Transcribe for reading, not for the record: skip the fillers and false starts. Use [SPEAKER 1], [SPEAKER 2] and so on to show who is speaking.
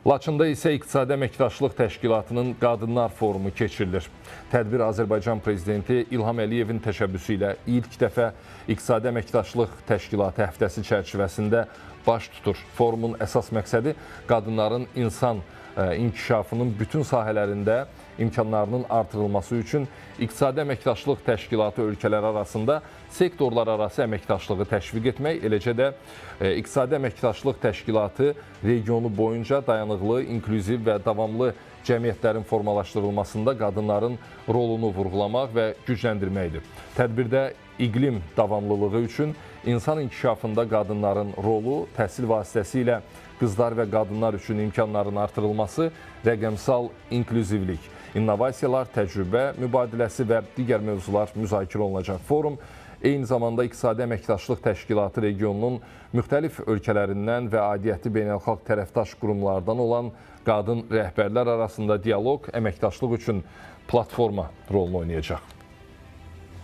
[SPEAKER 1] Laçında isə İqtisadi Əməkdaşlıq Təşkilatının Qadınlar Forumu keçirilir. Tədbir Azərbaycan Prezidenti İlham Əliyevin təşəbbüsü ilə ilk dəfə İqtisadi Əməkdaşlıq Təşkilatı həftəsi çərçivəsində baş tutur. Forumun əsas məqsədi qadınların insan inkişafının bütün sahələrində imkanlarının artırılması üçün İqtisadi Əməkdaşlıq Təşkilatı ölkələr arasında sektorlar arası əməkdaşlığı təşviq etmək, eləcə də İqtisadi Əməkdaşlıq Təşkilatı regionu boyunca dayanıqlı, inklüziv və davamlı cəmiyyətlərin formalaşdırılmasında qadınların rolunu vurğulamaq və gücləndirməkdir. Tədbirdə iqlim davamlılığı üçün insan inkişafında qadınların rolu, təhsil vasitəsilə qızlar və qadınlar üçün imkanların artırılması, rəqəmsal inklüzivlik, innovasiyalar, təcrübə mübadiləsi və digər mövzular müzakirə olunacaq. Forum eyni zamanda İqtisadi Əməkdaşlıq Təşkilatı regionunun müxtəlif ölkələrindən və aidiyyəti beynəlxalq tərəfdaş qurumlardan olan qadın rəhbərlər arasında dialoq, əməkdaşlıq üçün platforma rolunu oynayacaq.